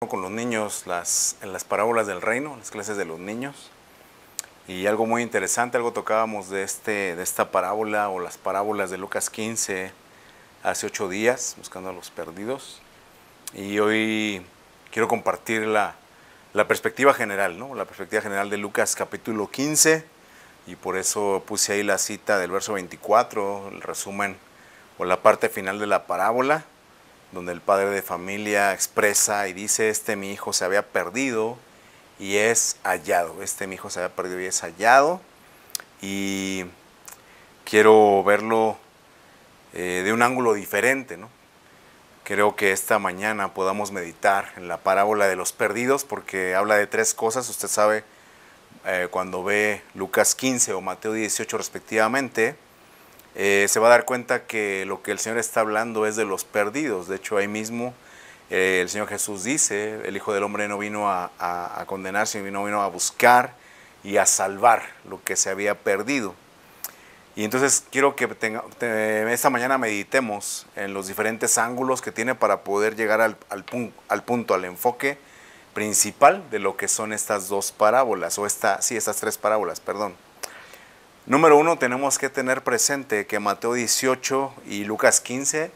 con los niños en las parábolas del reino, las clases de los niños. Y algo muy interesante, algo tocábamos de esta parábola o las parábolas de Lucas 15 hace 8 días, buscando a los perdidos. Y hoy quiero compartir la perspectiva general, ¿no? La perspectiva general de Lucas capítulo 15, y por eso puse ahí la cita del verso 24, el resumen o la parte final de la parábola, donde el padre de familia expresa y dice: mi hijo se había perdido y es hallado. Mi hijo se había perdido y es hallado. Y quiero verlo de un ángulo diferente, ¿no? Creo que esta mañana podamos meditar en la parábola de los perdidos, porque habla de 3 cosas. Usted sabe, cuando ve Lucas 15 o Mateo 18 respectivamente, se va a dar cuenta que lo que el Señor está hablando es de los perdidos. De hecho, ahí mismo el Señor Jesús dice: el Hijo del Hombre no vino a condenar, sino vino a buscar y a salvar lo que se había perdido. Y entonces quiero que esta mañana meditemos en los diferentes ángulos que tiene para poder llegar al punto, al enfoque principal de lo que son estas 2 parábolas, estas 3 parábolas, perdón. Número 1, tenemos que tener presente que Mateo 18 y Lucas 15,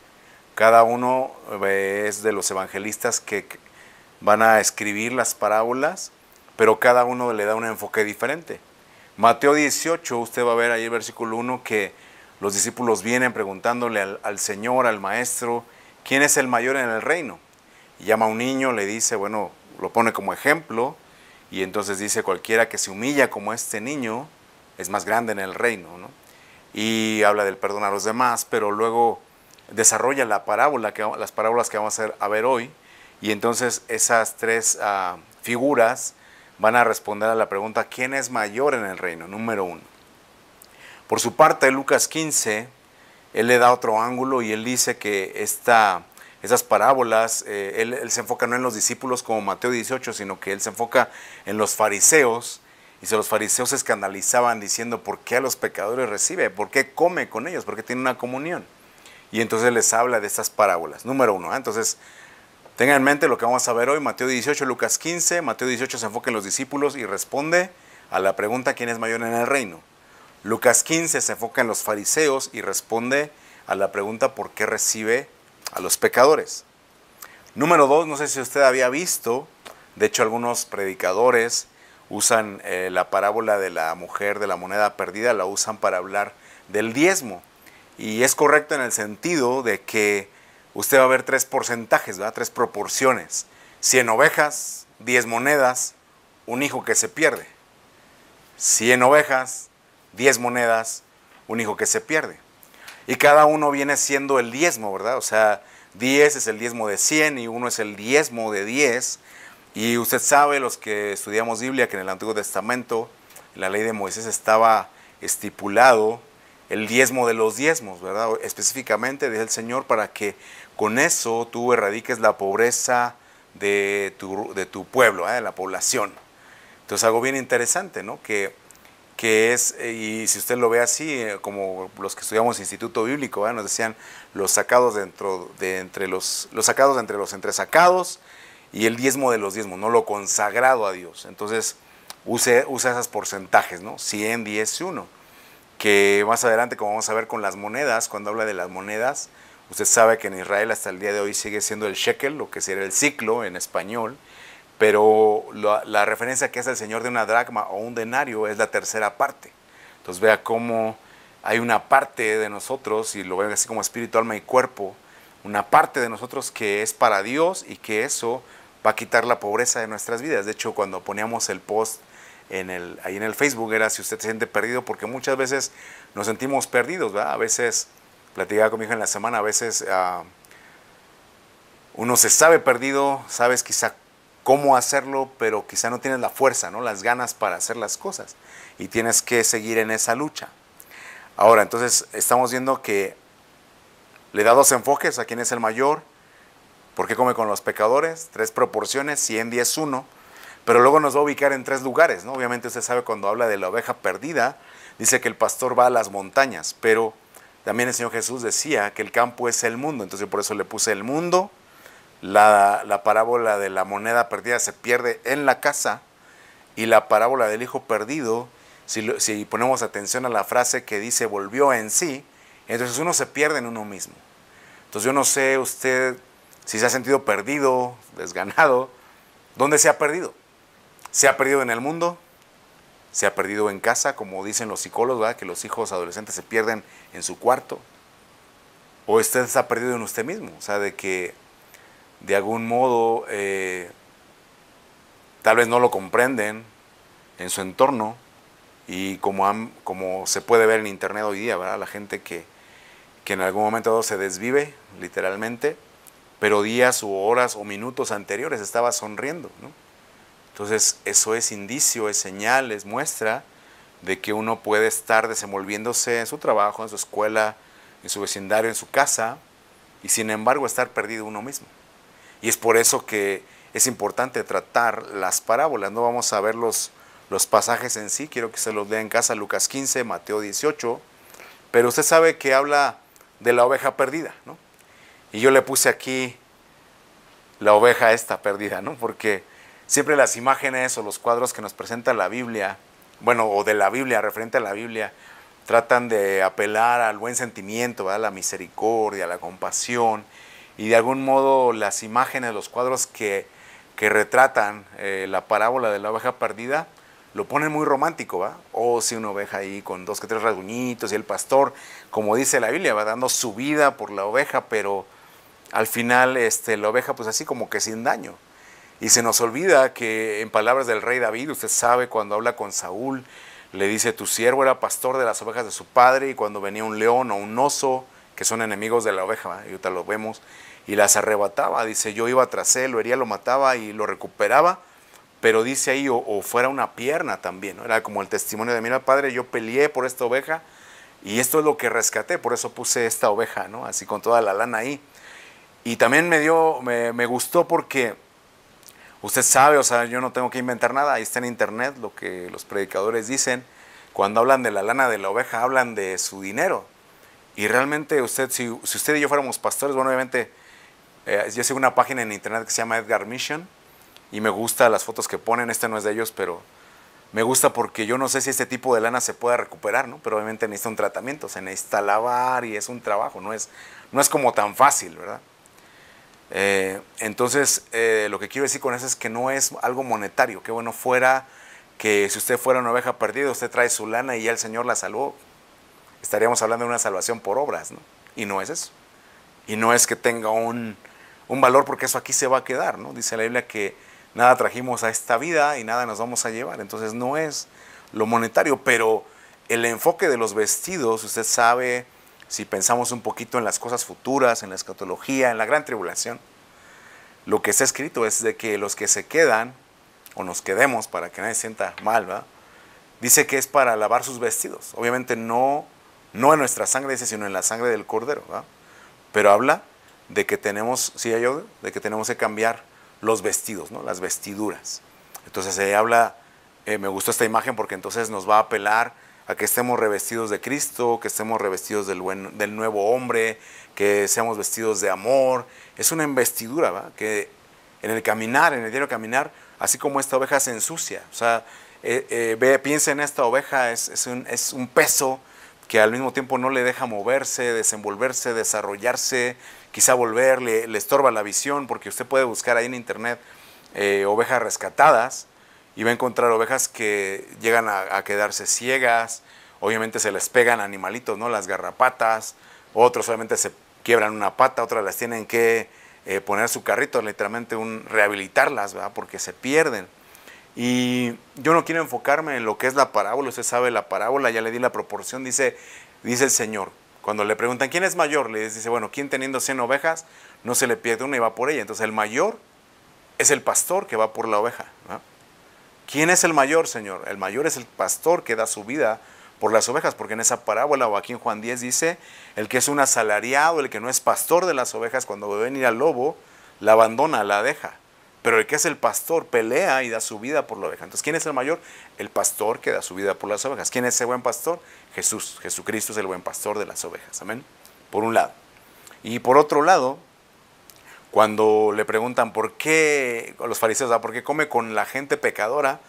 cada uno es de los evangelistas que van a escribir las parábolas, pero cada uno le da un enfoque diferente. Mateo 18, usted va a ver ahí el versículo 1 que los discípulos vienen preguntándole al Señor, al Maestro, ¿quién es el mayor en el reino? Y llama a un niño, le dice, bueno, lo pone como ejemplo, y entonces dice: cualquiera que se humilla como este niño es más grande en el reino, ¿no? Y habla del perdón a los demás, pero luego desarrolla las parábolas que vamos a ver hoy, y entonces esas 3 figuras van a responder a la pregunta: ¿quién es mayor en el reino? Número 1. Por su parte, Lucas 15, él le da otro ángulo y él dice que esas parábolas, él se enfoca no en los discípulos como Mateo 18, sino que él se enfoca en los fariseos. Y los fariseos se escandalizaban diciendo: ¿por qué a los pecadores recibe? ¿Por qué come con ellos? ¿Por qué tiene una comunión? Y entonces les habla de estas parábolas. Número 1. Entonces, tengan en mente lo que vamos a ver hoy: Mateo 18, Lucas 15. Mateo 18 se enfoca en los discípulos y responde a la pregunta: ¿quién es mayor en el reino? Lucas 15 se enfoca en los fariseos y responde a la pregunta: ¿por qué recibe a los pecadores? Número 2, no sé si usted había visto, de hecho algunos predicadores usan la parábola de la mujer de la moneda perdida, la usan para hablar del diezmo. Y es correcto en el sentido de que usted va a ver 3 porcentajes, ¿verdad? 3 proporciones: 100 ovejas, 10 monedas, un hijo que se pierde. 100 ovejas, 10 monedas, un hijo que se pierde. Y cada uno viene siendo el diezmo, ¿verdad? O sea, 10 es el diezmo de 100 y 1 es el diezmo de 10. Y usted sabe, los que estudiamos Biblia, que en el Antiguo Testamento, en la ley de Moisés, estaba estipulado el diezmo de los diezmos, ¿verdad? Específicamente, dice el Señor, para que con eso tú erradiques la pobreza de tu pueblo, de la población. Entonces, algo bien interesante, ¿no? Que es, y si usted lo ve así, como los que estudiamos Instituto Bíblico, nos decían: los sacados entre los entresacados, y el diezmo de los diezmos, ¿no? Lo consagrado a Dios. Entonces, usa esos porcentajes, ¿no? 100, 10 y 1. Que más adelante, como vamos a ver con las monedas, cuando habla de las monedas, usted sabe que en Israel hasta el día de hoy sigue siendo el shekel, lo que sería el siclo en español, pero la referencia que hace el Señor de una dracma o un denario es la tercera parte. Entonces vea cómo hay una parte de nosotros, y lo ve así como espíritu, alma y cuerpo, una parte de nosotros que es para Dios, y que eso va a quitar la pobreza de nuestras vidas. De hecho, cuando poníamos el post ahí en el Facebook, era si usted se siente perdido, porque muchas veces nos sentimos perdidos, ¿verdad? A veces, platicaba con mi hija en la semana, a veces uno se sabe perdido, sabes quizá cómo hacerlo, pero quizá no tienes la fuerza, ¿no? Las ganas para hacer las cosas, y tienes que seguir en esa lucha. Ahora, entonces, estamos viendo que le da 2 enfoques a quién es el mayor, por qué come con los pecadores, 3 proporciones, 100, 10, 1, pero luego nos va a ubicar en 3 lugares, ¿no? Obviamente usted sabe, cuando habla de la oveja perdida, dice que el pastor va a las montañas, pero también el Señor Jesús decía que el campo es el mundo. Entonces por eso le puse el mundo, La parábola de la moneda perdida se pierde en la casa, y la parábola del hijo perdido, si ponemos atención a la frase que dice volvió en sí, entonces uno se pierde en uno mismo. Entonces yo no sé usted si se ha sentido perdido, desganado. ¿Dónde se ha perdido? ¿Se ha perdido en el mundo? ¿Se ha perdido en casa, como dicen los psicólogos, ¿verdad? Que los hijos adolescentes se pierden en su cuarto? ¿O usted está perdido en usted mismo? O sea, de que de algún modo tal vez no lo comprenden en su entorno, y como se puede ver en internet hoy día, ¿verdad? La gente que en algún momento dado se desvive, literalmente, pero días u horas o minutos anteriores estaba sonriendo, ¿no? Entonces eso es indicio, es señal, es muestra de que uno puede estar desenvolviéndose en su trabajo, en su escuela, en su vecindario, en su casa, y sin embargo estar perdido uno mismo. Y es por eso que es importante tratar las parábolas. No vamos a ver los pasajes en sí, quiero que se los lea en casa, Lucas 15, Mateo 18, pero usted sabe que habla de la oveja perdida, ¿no? Y yo le puse aquí la oveja esta perdida, ¿no? Porque siempre las imágenes o los cuadros que nos presenta la Biblia, bueno, o de la Biblia, referente a la Biblia, tratan de apelar al buen sentimiento, ¿verdad? La misericordia, la compasión, y de algún modo las imágenes, los cuadros que retratan la parábola de la oveja perdida, lo ponen muy romántico, ¿va? O si una oveja ahí con 2 que 3 rasguñitos, y el pastor, como dice la Biblia, va dando su vida por la oveja, pero al final la oveja pues así como que sin daño. Y se nos olvida que en palabras del rey David, usted sabe, cuando habla con Saúl, le dice: tu siervo era pastor de las ovejas de su padre, y cuando venía un león o un oso, que son enemigos de la oveja, ¿va? Y ahorita lo vemos, y las arrebataba, dice, yo iba tras él, lo hería, lo mataba y lo recuperaba. Pero dice ahí, o fuera una pierna también, ¿no? Era como el testimonio de: mira, padre, yo peleé por esta oveja y esto es lo que rescaté, por eso puse esta oveja, ¿no? Así con toda la lana ahí. Y también me gustó porque usted sabe, o sea, yo no tengo que inventar nada, ahí está en internet lo que los predicadores dicen. Cuando hablan de la lana de la oveja, hablan de su dinero. Y realmente usted, si usted y yo fuéramos pastores, bueno, obviamente, yo sigo una página en internet que se llama Edgar Mission, y me gusta las fotos que ponen. Este no es de ellos, pero me gusta porque yo no sé si este tipo de lana se pueda recuperar, ¿no? Pero obviamente necesita un tratamiento, se necesita lavar y es un trabajo, no es como tan fácil, ¿verdad? Entonces, lo que quiero decir con eso es que no es algo monetario. Qué bueno fuera que si usted fuera una oveja perdida, usted trae su lana y ya el Señor la salvó. Estaríamos hablando de una salvación por obras, ¿no? Y no es eso. Y no es que tenga un valor, porque eso aquí se va a quedar, ¿no? Dice la Biblia que nada trajimos a esta vida y nada nos vamos a llevar. Entonces no es lo monetario, pero el enfoque de los vestidos, usted sabe, si pensamos un poquito en las cosas futuras, en la escatología, en la gran tribulación, lo que está escrito es de que los que se quedan, o nos quedemos para que nadie se sienta mal, ¿verdad? Dice que es para lavar sus vestidos. Obviamente no en nuestra sangre, dice, sino en la sangre del Cordero, ¿verdad? Pero habla de que tenemos, ¿sí hay audio? De que tenemos que cambiar los vestidos, ¿no? Las vestiduras. Entonces se habla, me gustó esta imagen porque entonces nos va a apelar a que estemos revestidos de Cristo, que estemos revestidos del nuevo hombre, que seamos vestidos de amor. Es una investidura, ¿va? Que en el caminar, en el diario caminar, así como esta oveja se ensucia, o sea, piensa en esta oveja, es un peso que al mismo tiempo no le deja moverse, desenvolverse, desarrollarse, quizá volver, le estorba la visión, porque usted puede buscar ahí en internet ovejas rescatadas y va a encontrar ovejas que llegan a quedarse ciegas. Obviamente se les pegan animalitos, ¿no? Las garrapatas, otros obviamente se quiebran una pata, otras las tienen que poner su carrito, literalmente rehabilitarlas, ¿verdad? Porque se pierden. Y yo no quiero enfocarme en lo que es la parábola. Usted sabe, la parábola, ya le di la proporción, dice el Señor. Cuando le preguntan quién es mayor, le dice, bueno, ¿quién teniendo 100 ovejas no se le pierde una y va por ella? Entonces el mayor es el pastor que va por la oveja, ¿no? ¿Quién es el mayor, Señor? El mayor es el pastor que da su vida por las ovejas, porque en esa parábola, o aquí en Juan 10 dice, el que es un asalariado, el que no es pastor de las ovejas, cuando ve venir al lobo, la abandona, la deja. Pero el que es el pastor pelea y da su vida por la oveja. Entonces, ¿quién es el mayor? El pastor que da su vida por las ovejas. ¿Quién es ese buen pastor? Jesús. Jesucristo es el buen pastor de las ovejas. Amén. Por un lado. Y por otro lado, Cuando le preguntan por qué, a los fariseos, ¿por qué come con la gente pecadora?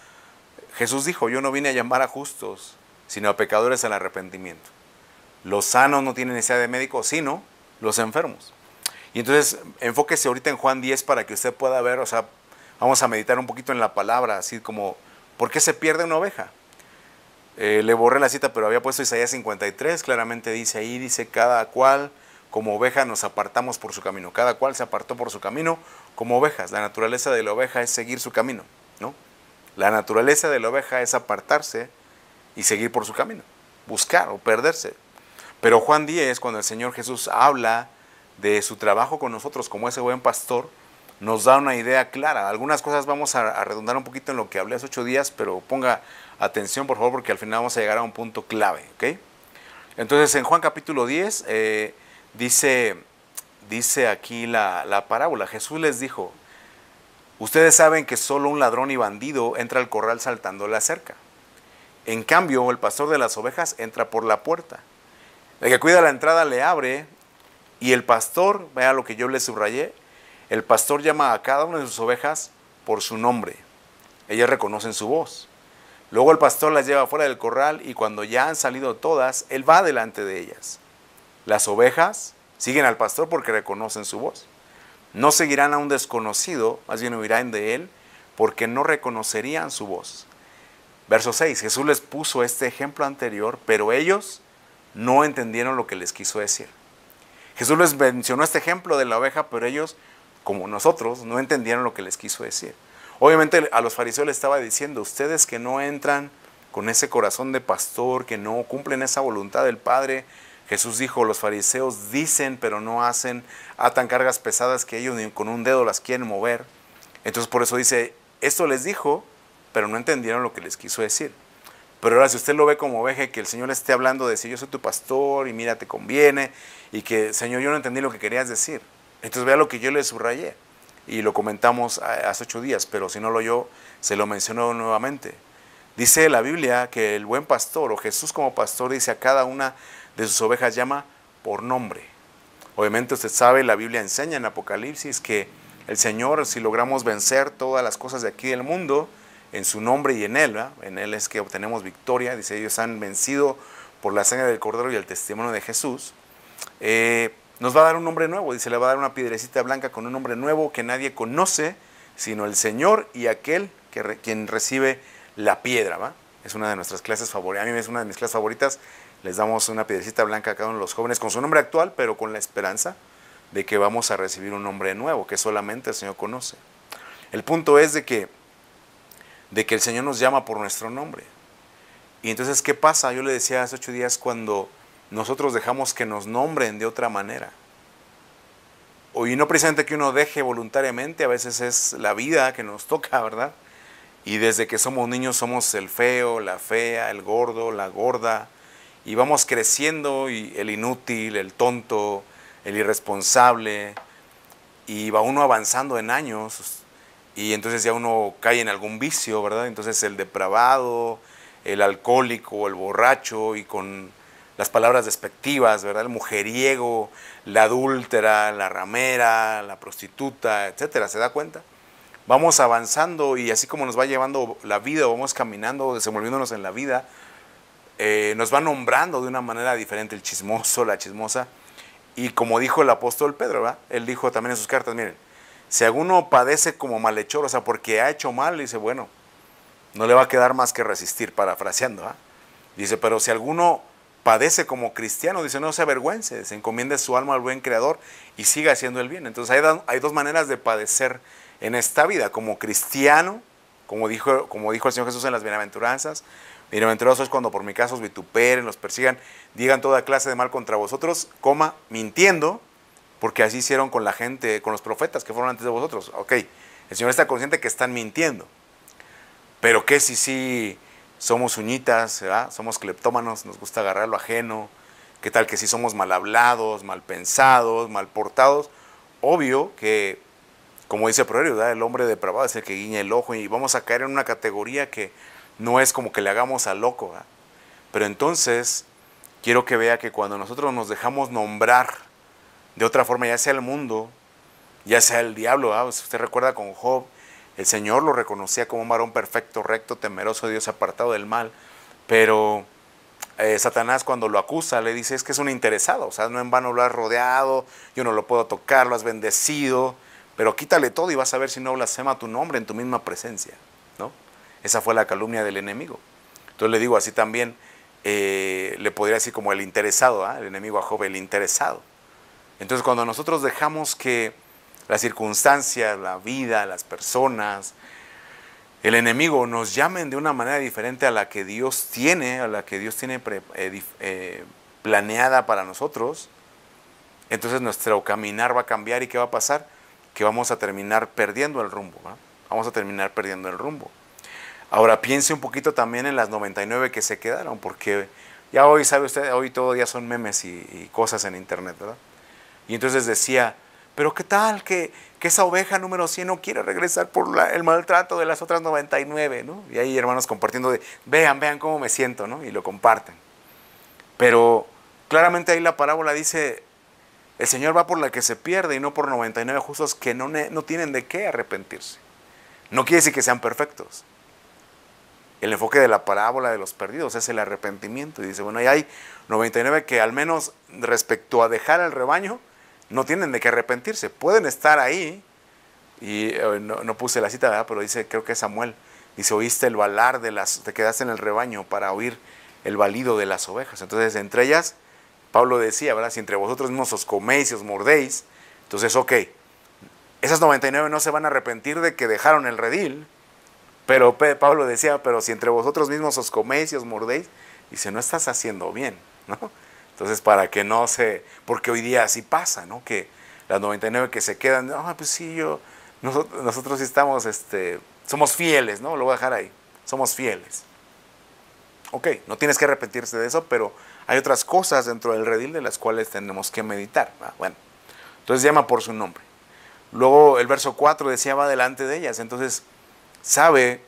Jesús dijo, yo no vine a llamar a justos, sino a pecadores al arrepentimiento. Los sanos no tienen necesidad de médicos, sino los enfermos. Y entonces, enfóquese ahorita en Juan 10 para que usted pueda ver, o sea, vamos a meditar un poquito en la palabra, así como, ¿por qué se pierde una oveja? Le borré la cita, pero había puesto Isaías 53, claramente dice ahí, dice, cada cual como oveja nos apartamos por su camino. Cada cual se apartó por su camino como ovejas. La naturaleza de la oveja es seguir su camino, ¿no? La naturaleza de la oveja es apartarse y seguir por su camino, buscar o perderse. Pero Juan 10, cuando el Señor Jesús habla de su trabajo con nosotros como ese buen pastor, nos da una idea clara. Algunas cosas vamos a redundar un poquito en lo que hablé hace 8 días, pero ponga atención por favor porque al final vamos a llegar a un punto clave, ¿ok? Entonces en Juan capítulo 10 dice aquí la parábola. Jesús les dijo, ustedes saben que solo un ladrón y bandido entra al corral saltando la cerca. En cambio, el pastor de las ovejas entra por la puerta. El que cuida la entrada le abre y el pastor, vea lo que yo le subrayé, el pastor llama a cada una de sus ovejas por su nombre. Ellas reconocen su voz. Luego el pastor las lleva fuera del corral y cuando ya han salido todas, él va delante de ellas. Las ovejas siguen al pastor porque reconocen su voz. No seguirán a un desconocido, más bien huirán de él, porque no reconocerían su voz. Verso 6, Jesús les puso este ejemplo anterior, pero ellos no entendieron lo que les quiso decir. Jesús les mencionó este ejemplo de la oveja, pero ellos, como nosotros, no entendieron lo que les quiso decir. Obviamente a los fariseos les estaba diciendo, ustedes que no entran con ese corazón de pastor, que no cumplen esa voluntad del Padre. Jesús dijo, los fariseos dicen pero no hacen, atan cargas pesadas que ellos ni con un dedo las quieren mover. Entonces por eso dice, esto les dijo, pero no entendieron lo que les quiso decir. Pero ahora si usted lo ve como oveja, que el Señor le esté hablando de si yo soy tu pastor y mira, te conviene, y que, Señor, yo no entendí lo que querías decir. Entonces vea lo que yo le subrayé, y lo comentamos hace 8 días, pero si no lo oyó, se lo mencionó nuevamente. Dice la Biblia que el buen pastor, o Jesús como pastor, dice a cada una de sus ovejas llama por nombre. Obviamente usted sabe, la Biblia enseña en Apocalipsis que el Señor, si logramos vencer todas las cosas de aquí del mundo, en su nombre y en Él, ¿verdad? En Él es que obtenemos victoria. Dice, ellos han vencido por la sangre del Cordero y el testimonio de Jesús. Nos va a dar un nombre nuevo, dice, le va a dar una piedrecita blanca con un nombre nuevo que nadie conoce, sino el Señor y aquel quien recibe la piedra, ¿va? Es una de nuestras clases favoritas, a mí es una de mis clases favoritas. Les damos una piedrecita blanca a cada uno de los jóvenes con su nombre actual, pero con la esperanza de que vamos a recibir un nombre nuevo, que solamente el Señor conoce. El punto es de que el Señor nos llama por nuestro nombre. Y entonces, ¿qué pasa? Yo le decía hace 8 días cuando nosotros dejamos que nos nombren de otra manera. Y no precisamente que uno deje voluntariamente, a veces es la vida que nos toca, ¿verdad? Y desde que somos niños somos el feo, la fea, el gordo, la gorda. Y vamos creciendo y el inútil, el tonto, el irresponsable. Y va uno avanzando en años. Y entonces ya uno cae en algún vicio, ¿verdad? Entonces el depravado, el alcohólico, el borracho y con las palabras despectivas, ¿verdad? El mujeriego, la adúltera, la ramera, la prostituta, etcétera. ¿Se da cuenta? Vamos avanzando y así como nos va llevando la vida, vamos caminando, desenvolviéndonos en la vida, nos va nombrando de una manera diferente el chismoso, la chismosa. Y como dijo el apóstol Pedro, ¿verdad? Él dijo también en sus cartas, miren, si alguno padece como malhechor, o sea, porque ha hecho mal, dice, bueno, no le va a quedar más que resistir, parafraseando, ¿eh? Dice, pero si alguno padece como cristiano, dice, no se avergüence, se encomiende su alma al buen Creador y siga haciendo el bien. Entonces hay dos maneras de padecer en esta vida, como cristiano, como dijo el Señor Jesús en las bienaventuranzas, bienaventurados sois cuando por mi causa os vituperen, los persigan, digan toda clase de mal contra vosotros, mintiendo, porque así hicieron con la gente, con los profetas que fueron antes de vosotros. Ok, el Señor está consciente que están mintiendo. Pero ¿qué si somos uñitas, ¿verdad? Somos cleptómanos, nos gusta agarrar lo ajeno? ¿Qué tal que si somos mal hablados, mal pensados, mal portados? Obvio que, como dice el proverbio, ¿verdad? El hombre depravado es el que guiña el ojo y vamos a caer en una categoría que no es como que le hagamos al loco, ¿verdad? Pero entonces, quiero que vea que cuando nosotros nos dejamos nombrar de otra forma, ya sea el mundo, ya sea el diablo. Si usted recuerda con Job, el Señor lo reconocía como un varón perfecto, recto, temeroso de Dios, apartado del mal, pero Satanás cuando lo acusa le dice es que es un interesado, o sea, no en vano lo has rodeado, yo no lo puedo tocar, lo has bendecido, pero quítale todo y vas a ver si no blasfema tu nombre en tu misma presencia, ¿no? Esa fue la calumnia del enemigo. Entonces le digo así también, le podría decir como el interesado, el enemigo a Job, el interesado. Entonces cuando nosotros dejamos que las circunstancias, la vida, las personas, el enemigo nos llamen de una manera diferente a la que Dios tiene, planeada para nosotros, entonces nuestro caminar va a cambiar. ¿Y qué va a pasar? Que vamos a terminar perdiendo el rumbo, ¿va? Vamos a terminar perdiendo el rumbo. Ahora piense un poquito también en las 99 que se quedaron, porque ya hoy, sabe usted, hoy todo ya son memes y cosas en internet, ¿verdad? Y entonces decía, pero ¿qué tal que esa oveja número 100 no quiere regresar por el maltrato de las otras 99, ¿no? Y hay hermanos compartiendo de, vean cómo me siento, ¿no? Y lo comparten. Pero claramente ahí la parábola dice, el Señor va por la que se pierde y no por 99 justos que no tienen de qué arrepentirse. No quiere decir que sean perfectos. El enfoque de la parábola de los perdidos es el arrepentimiento. Y dice, bueno, ahí hay 99 que al menos respecto a dejar el rebaño, no tienen de qué arrepentirse. Pueden estar ahí, y no puse la cita, ¿verdad? Pero dice, creo que es Samuel, dice, oíste el balar te quedaste en el rebaño para oír el balido de las ovejas. Entonces, entre ellas, Pablo decía, ¿verdad? Si entre vosotros mismos os coméis y os mordéis, entonces, ok, esas 99 no se van a arrepentir de que dejaron el redil, pero Pablo decía, pero si entre vosotros mismos os coméis y os mordéis, dice, no estás haciendo bien, ¿no? Entonces, para que no porque hoy día así pasa, ¿no? Que las 99 que se quedan, pues sí, nosotros sí estamos, somos fieles, ¿no? Lo voy a dejar ahí, somos fieles. Ok, no tienes que arrepentirse de eso, pero hay otras cosas dentro del redil de las cuales tenemos que meditar, ¿va? Bueno, entonces llama por su nombre. Luego el verso 4 decía, va delante de ellas. Entonces, sabe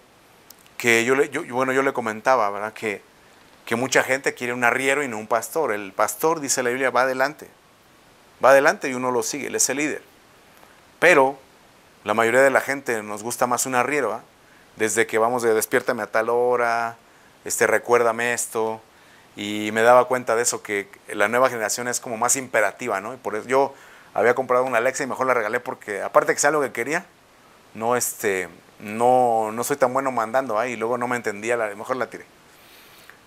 que yo le comentaba, ¿verdad? Que mucha gente quiere un arriero y no un pastor. El pastor, dice la Biblia, va adelante y uno lo sigue, él es el líder. Pero la mayoría de la gente nos gusta más un arriero, ¿verdad? Desde que vamos de despiértame a tal hora, recuérdame esto, y me daba cuenta de eso, que la nueva generación es como más imperativa, ¿no? Y por eso yo había comprado una Alexa y mejor la regalé porque, aparte que sea lo que quería, no soy tan bueno mandando, y luego no me entendía, mejor la tiré.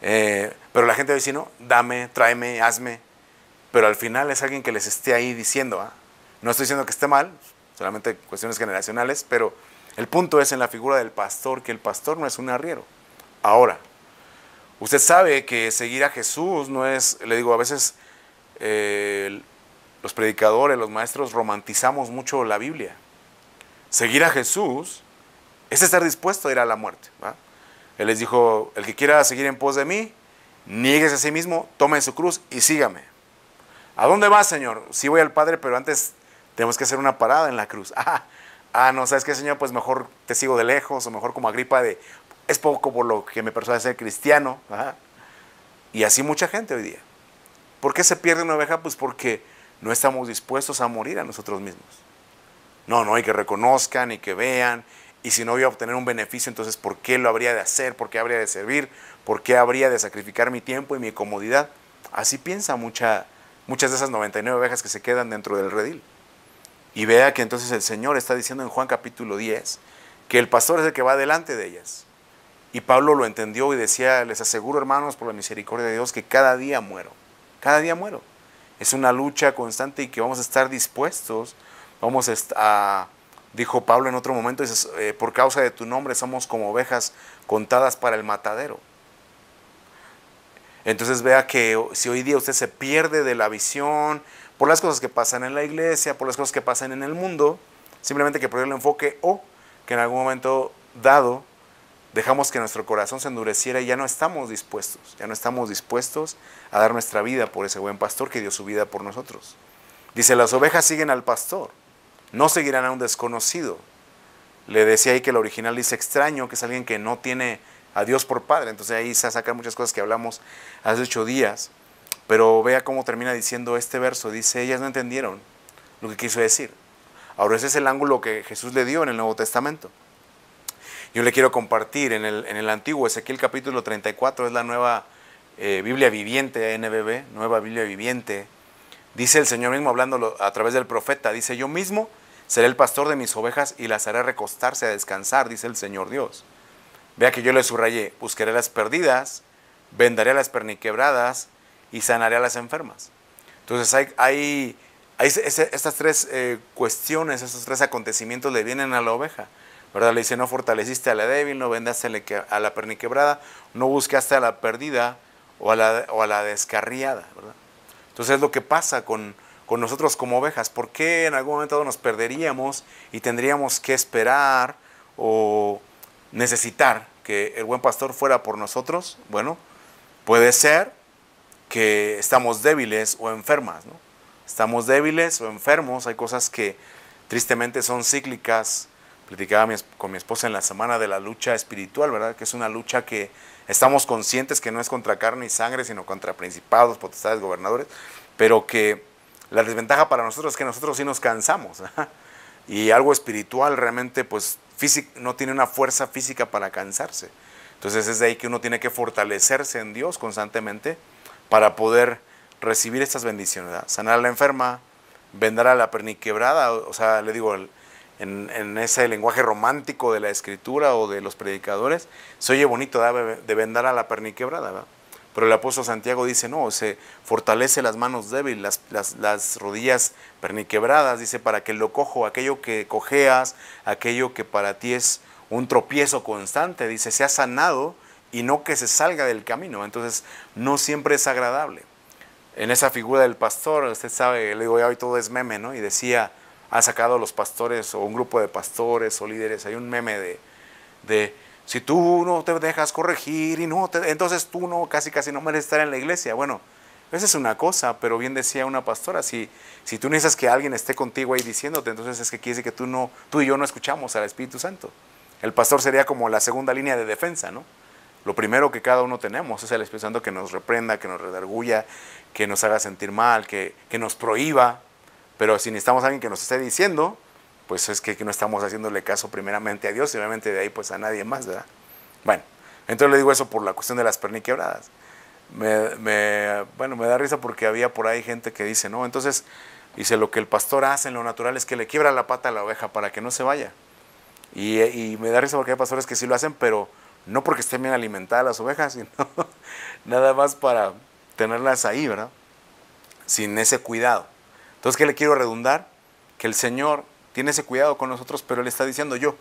Pero la gente dice, no, dame, tráeme, hazme, pero al final es alguien que les esté ahí diciendo, no estoy diciendo que esté mal, solamente cuestiones generacionales, pero el punto es en la figura del pastor, que el pastor no es un arriero. Ahora, usted sabe que seguir a Jesús no es, le digo, a veces los predicadores, los maestros romantizamos mucho la Biblia. Seguir a Jesús es estar dispuesto a ir a la muerte, ¿va? Él les dijo, el que quiera seguir en pos de mí, niéguese a sí mismo, tome su cruz y sígame. ¿A dónde vas, Señor? Sí voy al Padre, pero antes tenemos que hacer una parada en la cruz. No, ¿sabes qué, Señor? Pues mejor te sigo de lejos, o mejor como Agripa es poco por lo que me persuade a ser cristiano. Y así mucha gente hoy día. ¿Por qué se pierde una oveja? Pues porque no estamos dispuestos a morir a nosotros mismos. No, hay que reconozcan y que vean. Y si no voy a obtener un beneficio, entonces ¿por qué lo habría de hacer? ¿Por qué habría de servir? ¿Por qué habría de sacrificar mi tiempo y mi comodidad? Así piensa muchas de esas 99 ovejas que se quedan dentro del redil. Y vea que entonces el Señor está diciendo en Juan capítulo 10 que el pastor es el que va delante de ellas. Y Pablo lo entendió y decía, les aseguro, hermanos, por la misericordia de Dios, que cada día muero. Cada día muero. Es una lucha constante y que vamos a estar dispuestos, dijo Pablo en otro momento, dice, por causa de tu nombre somos como ovejas contadas para el matadero. Entonces vea que si hoy día usted se pierde de la visión, por las cosas que pasan en la iglesia, por las cosas que pasan en el mundo, simplemente que perdió el enfoque, o que en algún momento dado dejamos que nuestro corazón se endureciera y ya no estamos dispuestos a dar nuestra vida por ese buen pastor que dio su vida por nosotros. Dice, las ovejas siguen al pastor, no seguirán a un desconocido. Le decía ahí que el original dice extraño, que es alguien que no tiene a Dios por padre. Entonces ahí se sacan muchas cosas que hablamos hace 8 días. Pero vea cómo termina diciendo este verso. Dice, ellas no entendieron lo que quiso decir. Ahora ese es el ángulo que Jesús le dio en el Nuevo Testamento. Yo le quiero compartir en el Antiguo, Ezequiel capítulo 34, es la nueva Biblia viviente, NBB, nueva Biblia viviente. Dice el Señor mismo hablando a través del profeta, dice: yo mismo seré el pastor de mis ovejas y las haré recostarse a descansar, dice el Señor Dios. Vea que yo le subrayé: buscaré las perdidas, vendaré a las perniquebradas y sanaré a las enfermas. Entonces hay estas tres cuestiones, estos tres acontecimientos le vienen a la oveja, ¿verdad? Le dice: no fortaleciste a la débil, no vendaste a la perniquebrada, no buscaste a la perdida o a la descarriada, ¿verdad? Entonces es lo que pasa con nosotros como ovejas. ¿Por qué en algún momento nos perderíamos y tendríamos que esperar o necesitar que el buen pastor fuera por nosotros? Bueno, puede ser que estamos débiles o enfermas, ¿no? Estamos débiles o enfermos, hay cosas que tristemente son cíclicas. Platicaba con mi esposa en la semana de la lucha espiritual, ¿verdad? Que es una lucha que estamos conscientes que no es contra carne y sangre, sino contra principados, potestades, gobernadores, pero que la desventaja para nosotros es que nosotros sí nos cansamos, ¿verdad? Y algo espiritual realmente pues no tiene una fuerza física para cansarse. Entonces es de ahí que uno tiene que fortalecerse en Dios constantemente para poder recibir estas bendiciones, ¿verdad? Sanar a la enferma, vendar a la perniquebrada, o sea, le digo, en ese lenguaje romántico de la escritura o de los predicadores, se oye bonito, ¿verdad? De vendar a la perniquebrada, ¿verdad? Pero el apóstol Santiago dice: no, se fortalece las manos débiles, las rodillas perniquebradas, dice, para que lo cojo, aquello que cojeas, aquello que para ti es un tropiezo constante, dice, sea sanado y no que se salga del camino. Entonces, no siempre es agradable. En esa figura del pastor, usted sabe, le digo, ya hoy todo es meme, ¿no? Y decía, ha sacado los pastores o un grupo de pastores o líderes, hay un meme de si tú no te dejas corregir y entonces tú no, casi no mereces estar en la iglesia. Bueno, esa es una cosa, pero bien decía una pastora, si tú necesitas que alguien esté contigo ahí diciéndote, entonces es que quiere decir que tú y yo no escuchamos al Espíritu Santo. El pastor sería como la segunda línea de defensa, ¿no? Lo primero que cada uno tenemos es el Espíritu Santo que nos reprenda, que nos redarguya, que nos haga sentir mal, que nos prohíba. Pero si necesitamos a alguien que nos esté diciendo, pues es que no estamos haciéndole caso primeramente a Dios y obviamente de ahí pues a nadie más, ¿verdad? Bueno, entonces le digo eso por la cuestión de las perniquebradas. Bueno, me da risa porque había por ahí gente que dice, no, entonces, dice, lo que el pastor hace en lo natural es que le quiebra la pata a la oveja para que no se vaya. Y me da risa porque hay pastores que sí lo hacen, pero no porque estén bien alimentadas las ovejas, sino nada más para tenerlas ahí, ¿verdad? Sin ese cuidado. Entonces, ¿qué le quiero redundar? Que el Señor tiene ese cuidado con nosotros, pero Él está diciendo, yo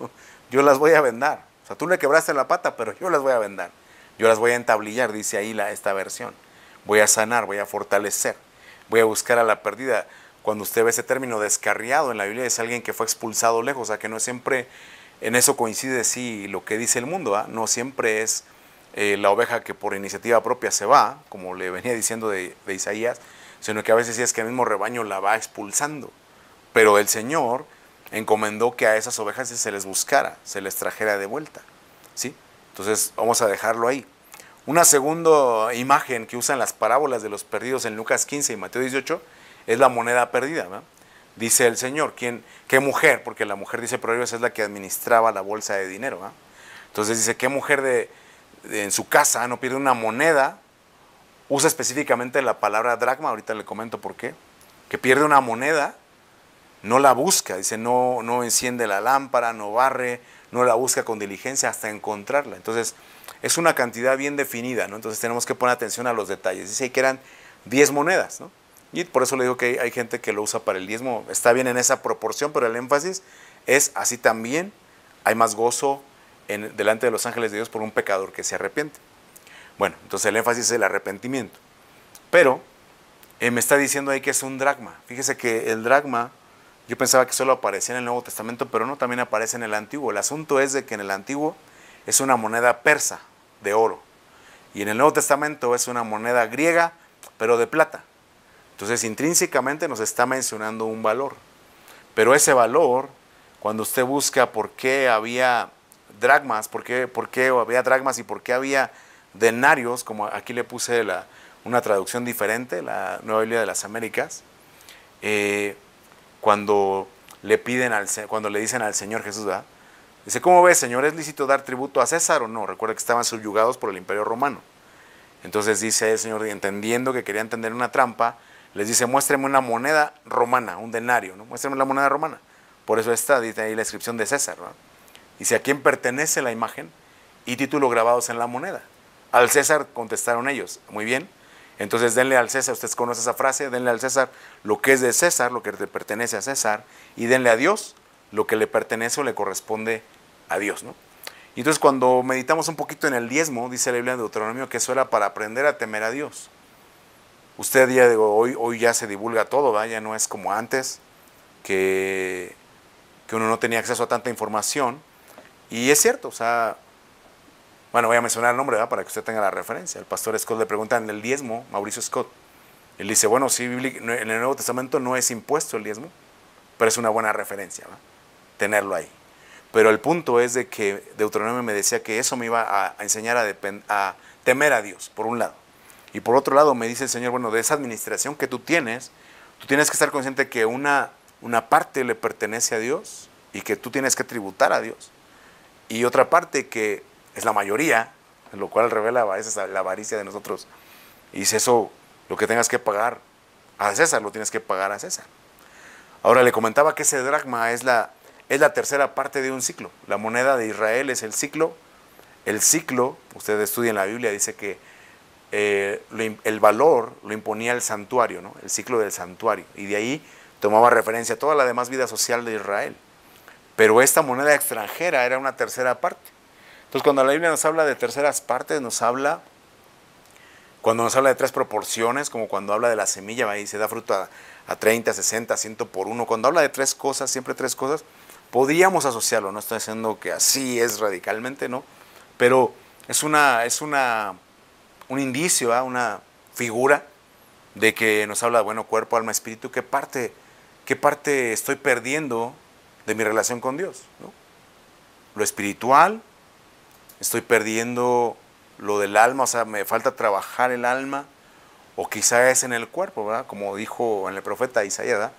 las voy a vendar. O sea, tú le quebraste la pata, pero yo las voy a vendar. Yo las voy a entablillar, dice ahí esta versión. Voy a sanar, voy a fortalecer, voy a buscar a la perdida. Cuando usted ve ese término descarriado en la Biblia, es alguien que fue expulsado lejos, o sea, que no siempre en eso coincide sí lo que dice el mundo, ¿eh? No siempre es la oveja que por iniciativa propia se va, como le venía diciendo de Isaías, sino que a veces sí es que el mismo rebaño la va expulsando. Pero el Señor encomendó que a esas ovejas se les buscara, se les trajera de vuelta, ¿sí? Entonces vamos a dejarlo ahí. Una segunda imagen que usan las parábolas de los perdidos en Lucas 15 y Mateo 18 es la moneda perdida, ¿no? Dice el Señor, ¿qué mujer? Porque la mujer, dice Proverbios, es la que administraba la bolsa de dinero, ¿no? Entonces dice, ¿qué mujer en su casa no pierde una moneda? Usa específicamente la palabra dracma, ahorita le comento por qué. Que pierde una moneda, no la busca, dice, no enciende la lámpara, no barre, no la busca con diligencia hasta encontrarla. Entonces, es una cantidad bien definida, ¿no? Entonces tenemos que poner atención a los detalles. Dice que eran 10 monedas, ¿no? Y por eso le digo que hay gente que lo usa para el diezmo. Está bien en esa proporción, pero el énfasis es así también. Hay más gozo delante de los ángeles de Dios por un pecador que se arrepiente. Bueno, entonces el énfasis es el arrepentimiento. Pero me está diciendo ahí que es un dracma. Fíjese que el dracma, yo pensaba que solo aparecía en el Nuevo Testamento, pero no, también aparece en el Antiguo. El asunto es de que en el Antiguo es una moneda persa de oro. Y en el Nuevo Testamento es una moneda griega, pero de plata. Entonces, intrínsecamente nos está mencionando un valor. Pero ese valor, cuando usted busca por qué había dracmas, por qué había dracmas y por qué había denarios, como aquí le puse una traducción diferente, la Nueva Biblia de las Américas, cuando le piden cuando le dicen al Señor Jesús, ¿verdad? Dice, ¿cómo ves, Señor? ¿Es lícito dar tributo a César o no? Recuerda que estaban subyugados por el Imperio Romano. Entonces dice el Señor, entendiendo que querían tender una trampa, les dice, muéstreme una moneda romana, un denario, ¿no? Muéstreme la moneda romana. Por eso está, dice ahí la inscripción de César, ¿no? Dice, ¿a quién pertenece la imagen y título grabados en la moneda? Al César, contestaron ellos. Muy bien. Entonces denle al César, ustedes conocen esa frase, denle al César lo que es de César, lo que le pertenece a César, y denle a Dios lo que le pertenece o le corresponde a Dios, ¿no? Y entonces cuando meditamos un poquito en el diezmo, dice la Biblia en Deuteronomio que eso era para aprender a temer a Dios. Usted ya hoy ya se divulga todo, ¿verdad? Ya no es como antes, que uno no tenía acceso a tanta información. Y es cierto, o sea, bueno, voy a mencionar el nombre, ¿verdad? Para que usted tenga la referencia. El pastor Scott le pregunta en el diezmo, Mauricio Scott. Él dice, bueno, sí, en el Nuevo Testamento no es impuesto el diezmo, pero es una buena referencia, ¿verdad? Tenerlo ahí. Pero el punto es de que Deuteronomio me decía que eso me iba a enseñar a temer a Dios, por un lado. Y por otro lado me dice el Señor, bueno, de esa administración que tú tienes que estar consciente que una parte le pertenece a Dios y que tú tienes que tributar a Dios. Y otra parte que es la mayoría, lo cual revela a veces la avaricia de nosotros. Y dice eso, lo que tengas que pagar a César, lo tienes que pagar a César. Ahora le comentaba que ese dracma es la tercera parte de un ciclo. La moneda de Israel es el ciclo. El ciclo, usted estudia en la Biblia, dice que el valor lo imponía el santuario, ¿no? El ciclo del santuario. Y de ahí tomaba referencia a toda la demás vida social de Israel. Pero esta moneda extranjera era una tercera parte. Entonces cuando la Biblia nos habla de terceras partes, cuando nos habla de tres proporciones, como cuando habla de la semilla, ahí se da fruto a 30, 60, 100 por uno. Cuando habla de tres cosas, siempre tres cosas, podríamos asociarlo, no estoy diciendo que así es radicalmente, ¿no? Pero es un indicio, ¿eh? Una figura de que nos habla de, bueno, cuerpo, alma, espíritu. ¿Qué parte estoy perdiendo de mi relación con Dios, ¿no? Lo espiritual, estoy perdiendo lo del alma, o sea, me falta trabajar el alma, o quizá es en el cuerpo, ¿verdad? Como dijo en el profeta Isaías, ¿verdad?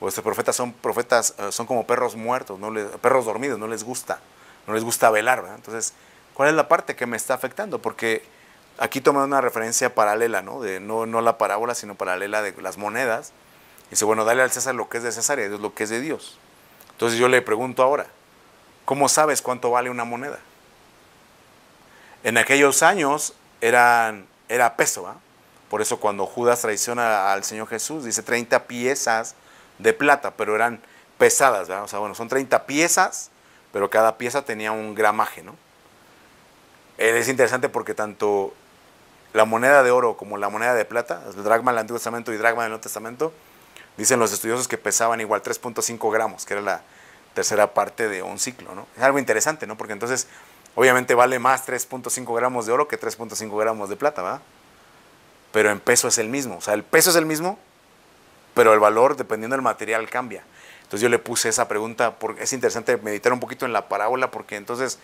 O estos profetas son como perros muertos, perros dormidos, no les gusta velar, ¿verdad? Entonces, ¿cuál es la parte que me está afectando? Porque aquí toma una referencia paralela, ¿no? No la parábola, sino paralela de las monedas. Dice, bueno, dale al César lo que es de César y a Dios lo que es de Dios. Entonces yo le pregunto ahora, ¿cómo sabes cuánto vale una moneda? En aquellos años era peso, ¿verdad? Por eso cuando Judas traiciona al Señor Jesús, dice 30 piezas de plata, pero eran pesadas, ¿verdad? O sea, bueno, son 30 piezas, pero cada pieza tenía un gramaje, ¿no? Es interesante porque tanto la moneda de oro como la moneda de plata, el dracma del Antiguo Testamento y dracma del Nuevo Testamento, dicen los estudiosos que pesaban igual 3.5 gramos, que era la tercera parte de un ciclo, ¿no? Es algo interesante, ¿no? Porque entonces, obviamente vale más 3.5 gramos de oro que 3.5 gramos de plata, ¿verdad? Pero en peso es el mismo. O sea, el peso es el mismo, pero el valor, dependiendo del material, cambia. Entonces yo le puse esa pregunta, porque es interesante meditar un poquito en la parábola, porque entonces,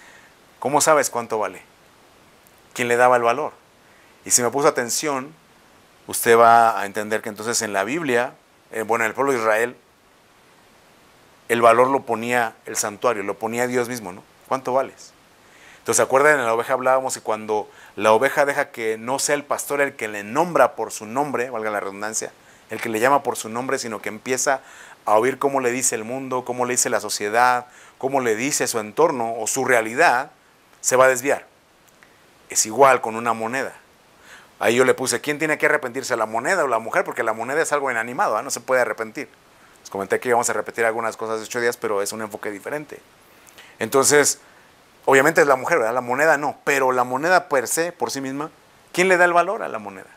¿cómo sabes cuánto vale? ¿Quién le daba el valor? Y si me puso atención, usted va a entender que entonces en la Biblia, bueno, en el pueblo de Israel, el valor lo ponía el santuario, lo ponía Dios mismo, ¿no? ¿Cuánto vales? Entonces, ¿se acuerdan? En la oveja hablábamos y cuando la oveja deja que no sea el pastor el que le nombra por su nombre, valga la redundancia, el que le llama por su nombre, sino que empieza a oír cómo le dice el mundo, cómo le dice la sociedad, cómo le dice su entorno o su realidad, se va a desviar. Es igual con una moneda. Ahí yo le puse, ¿quién tiene que arrepentirse, la moneda o la mujer? Porque la moneda es algo inanimado, ¿eh? No se puede arrepentir. Les comenté que íbamos a repetir algunas cosas de 8 días, pero es un enfoque diferente. Entonces, obviamente es la mujer, ¿verdad? La moneda no, pero la moneda per se, por sí misma, ¿quién le da el valor a la moneda?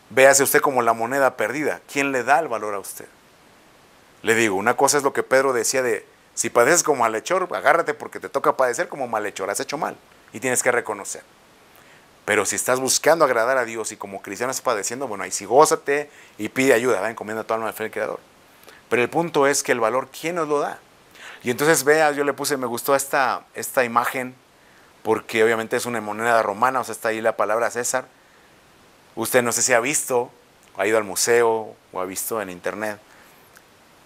Véase usted como la moneda perdida. ¿Quién le da el valor a usted? Le digo, una cosa es lo que Pedro decía de, si padeces como malhechor, agárrate porque te toca padecer como malhechor, has hecho mal y tienes que reconocer. Pero si estás buscando agradar a Dios y como cristiano estás padeciendo, bueno, ahí sí gózate y pide ayuda, ¿verdad? Encomienda tu alma al fiel Creador. Pero el punto es que el valor, ¿quién nos lo da? Y entonces vea, yo le puse, me gustó esta imagen, porque obviamente es una moneda romana, o sea, está ahí la palabra César. Usted no sé si ha visto, ha ido al museo o ha visto en internet.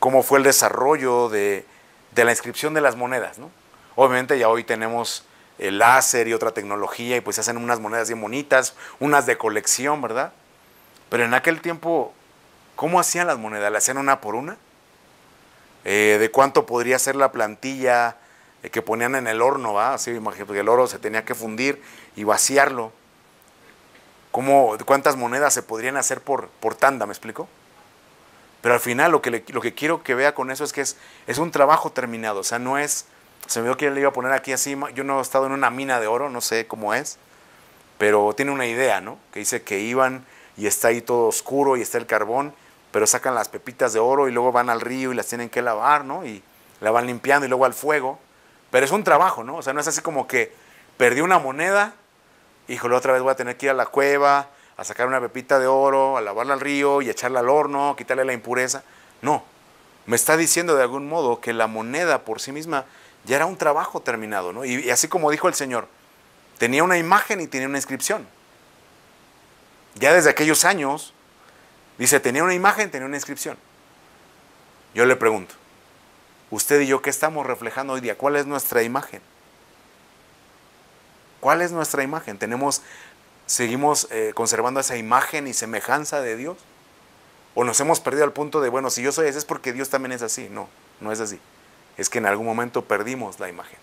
cómo fue el desarrollo de la inscripción de las monedas, ¿no? Obviamente ya hoy tenemos el láser y otra tecnología y pues se hacen unas monedas bien bonitas, unas de colección, ¿verdad? Pero en aquel tiempo, ¿cómo hacían las monedas? ¿Las hacían una por una? ¿De cuánto podría ser la plantilla que ponían en el horno, ¿va? Así, imagínate, el oro se tenía que fundir y vaciarlo. ¿Cuántas monedas se podrían hacer por tanda? ¿Me explico? Pero al final lo que quiero que vea con eso es que es un trabajo terminado. O sea, no es... Se me dio que le iba a poner aquí así. Yo no he estado en una mina de oro, no sé cómo es. Pero tiene una idea, ¿no? Que dice que iban y está ahí todo oscuro y está el carbón, pero sacan las pepitas de oro y luego van al río y las tienen que lavar, ¿no? Y la van limpiando y luego al fuego. Pero es un trabajo, ¿no? O sea, no es así como que perdí una moneda, híjole, otra vez voy a tener que ir a la cueva a sacar una pepita de oro, a lavarla al río y echarla al horno, quitarle la impureza. No, me está diciendo de algún modo que la moneda por sí misma ya era un trabajo terminado, ¿no? Y así como dijo el Señor, tenía una imagen y tenía una inscripción. Ya desde aquellos años, dice, tenía una imagen, tenía una inscripción. Yo le pregunto, usted y yo, ¿qué estamos reflejando hoy día? ¿Cuál es nuestra imagen? ¿Cuál es nuestra imagen? ¿Seguimos conservando esa imagen y semejanza de Dios? ¿O nos hemos perdido al punto de, bueno, si yo soy ese es porque Dios también es así? No, no es así. Es que en algún momento perdimos la imagen.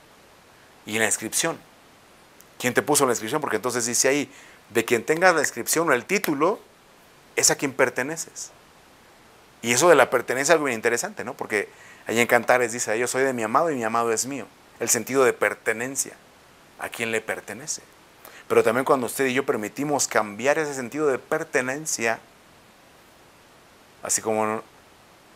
Y la inscripción. ¿Quién te puso la inscripción? Porque entonces dice ahí, de quien tengas la inscripción o el título, es a quien perteneces. Y eso de la pertenencia es algo bien interesante, ¿no? Porque ahí en Cantares dice, yo soy de mi amado y mi amado es mío. El sentido de pertenencia. ¿A quién le pertenece? Pero también cuando usted y yo permitimos cambiar ese sentido de pertenencia, así como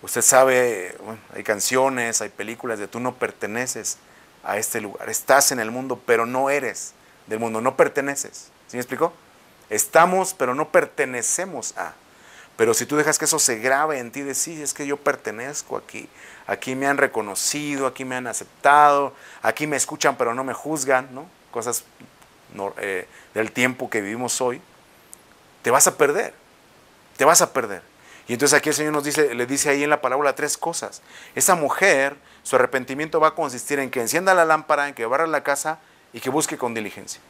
usted sabe, bueno, hay canciones, hay películas de tú no perteneces a este lugar. Estás en el mundo, pero no eres del mundo, no perteneces. ¿Sí me explicó? Estamos, pero no pertenecemos a. Pero si tú dejas que eso se grabe en ti, de sí, es que yo pertenezco aquí. Aquí me han reconocido, aquí me han aceptado, aquí me escuchan, pero no me juzgan, ¿no? Cosas del tiempo que vivimos hoy. Te vas a perder, te vas a perder. Y entonces aquí el Señor le dice ahí en la parábola 3 cosas. Esa mujer, su arrepentimiento va a consistir en que encienda la lámpara, en que barra la casa y que busque con diligencia.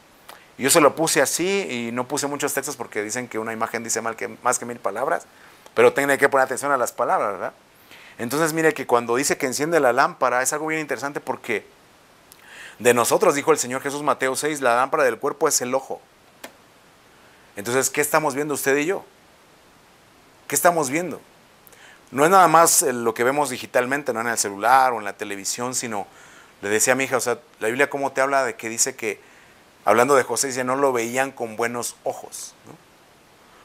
Y yo se lo puse así y no puse muchos textos porque dicen que una imagen dice más que 1000 palabras, pero tiene que poner atención a las palabras, ¿verdad? Entonces mire que cuando dice que enciende la lámpara es algo bien interesante porque de nosotros, dijo el Señor Jesús, Mateo 6, la lámpara del cuerpo es el ojo. Entonces, ¿qué estamos viendo usted y yo? ¿Qué estamos viendo? No es nada más lo que vemos digitalmente, no en el celular o en la televisión, sino, le decía a mi hija, o sea, la Biblia cómo te habla de que dice que, hablando de José, dice, no lo veían con buenos ojos, ¿no?